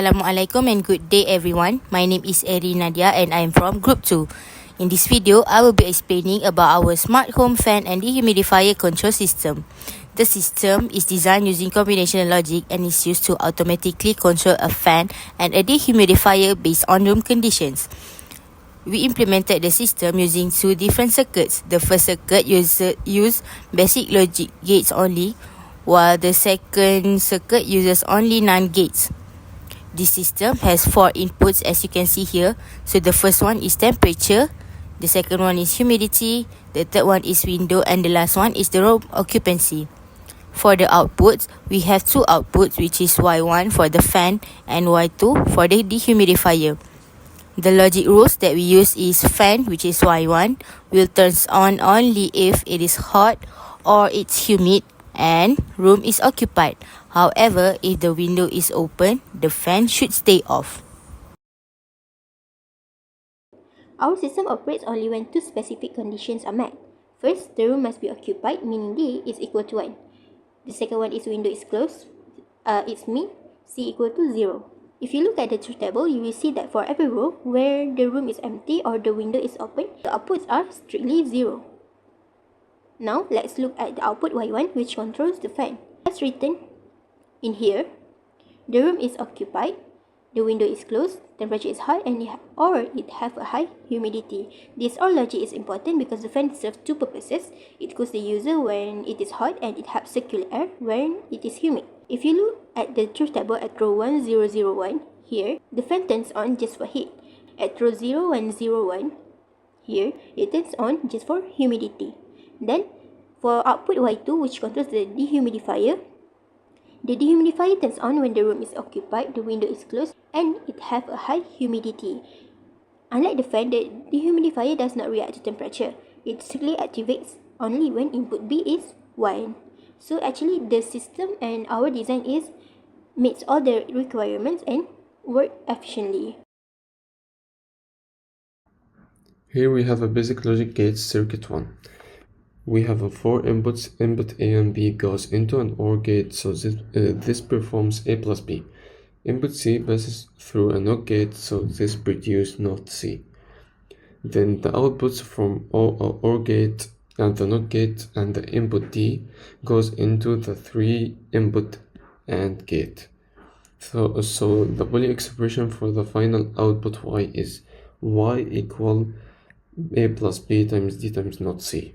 Assalamualaikum and good day everyone. My name is Eri Nadia and I am from Group 2. In this video, I will be explaining about our smart home fan and dehumidifier control system. The system is designed using combinational logic and is used to automatically control a fan and a dehumidifier based on room conditions. We implemented the system using two different circuits. The first circuit uses basic logic gates only, while the second circuit uses only NAND gates. This system has 4 inputs as you can see here. So the first one is temperature, the second one is humidity, the third one is window, and the last one is the room occupancy. For the outputs, we have 2 outputs, which is Y1 for the fan and Y2 for the dehumidifier. The logic rules that we use is fan, which is Y1, will turn on only if it is hot or it's humid and room is occupied. However, if the window is open, the fan should stay off. Our system operates only when 2 specific conditions are met. First, the room must be occupied, meaning D is equal to 1. The second one is window is closed, it's mean C equal to 0. If you look at the truth table, you will see that for every row where the room is empty or the window is open, the outputs are strictly 0. Now, let's look at the output Y1, which controls the fan. As written in here, the room is occupied, the window is closed, temperature is high, or it have a high humidity. This all logic is important because the fan serves 2 purposes. It cools the user when it is hot and it helps circulate air when it is humid. If you look at the truth table at row 1001, here, the fan turns on just for heat. At row 0101, here, it turns on just for humidity. Then, for output Y2, which controls the dehumidifier, the dehumidifier turns on when the room is occupied, the window is closed, and it have a high humidity. Unlike the fan, the dehumidifier does not react to temperature. It strictly activates only when input B is 1. So actually, the system and our design meets all the requirements and work efficiently. Here we have a basic logic gate circuit 1. We have 4 inputs. Input A and B goes into an OR gate, so this performs A plus B. Input C passes through a NOT gate, so this produces NOT C. Then the outputs from OR gate and the NOT gate and the input D goes into the 3 input AND gate. So the Boolean expression for the final output Y is Y equal A plus B times D times NOT C.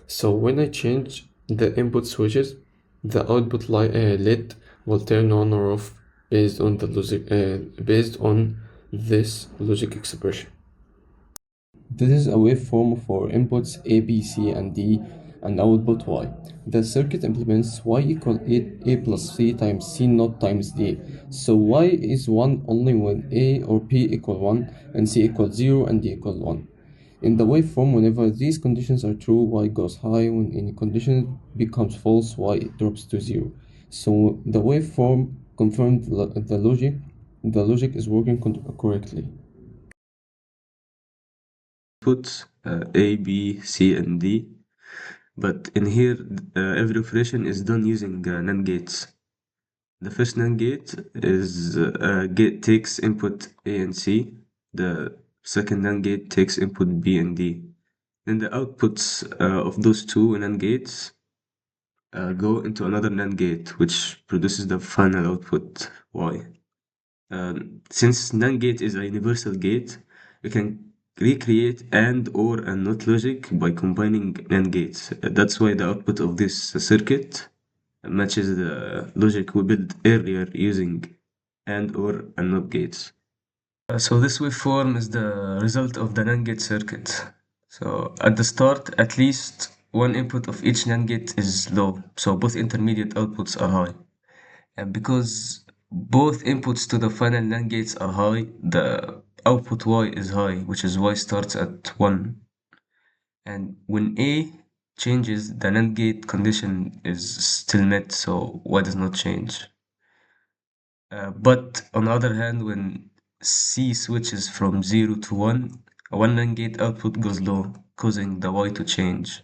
So when I change the input switches, the output lid will turn on or off based on this logic expression. This is a waveform for inputs A, B, C, and D, and output Y. The circuit implements Y equal A plus C times C naught times D. So Y is 1 only when A or P equal 1, and C equals 0, and D equals 1. In the waveform, whenever these conditions are true, Y goes high. When any condition becomes false, Y drops to 0. So the waveform confirmed the logic. The logic is working correctly. Put A, B, C, and D, but in here every operation is done using NAND gates. The first NAND gate is gate takes input A and C. The second NAND gate takes input B and D. Then the outputs of those 2 NAND gates go into another NAND gate, which produces the final output Y. Since NAND gate is a universal gate, we can recreate AND, OR, and NOT logic by combining NAND gates. That's why the output of this circuit matches the logic we built earlier using AND, OR, and NOT gates. So this waveform is the result of the NAND gate circuit. So at the start, at least one input of each NAND gate is low, so both intermediate outputs are high. And because both inputs to the final NAND gates are high, the output Y is high, which is Y starts at 1. And when A changes, the NAND gate condition is still met, so Y does not change. But on the other hand, when C switches from 0 to 1, one NAND gate output goes low, causing the Y to change.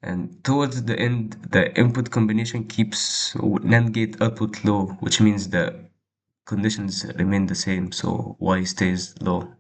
And towards the end, the input combination keeps NAND gate output low, which means the conditions remain the same, so y stays low.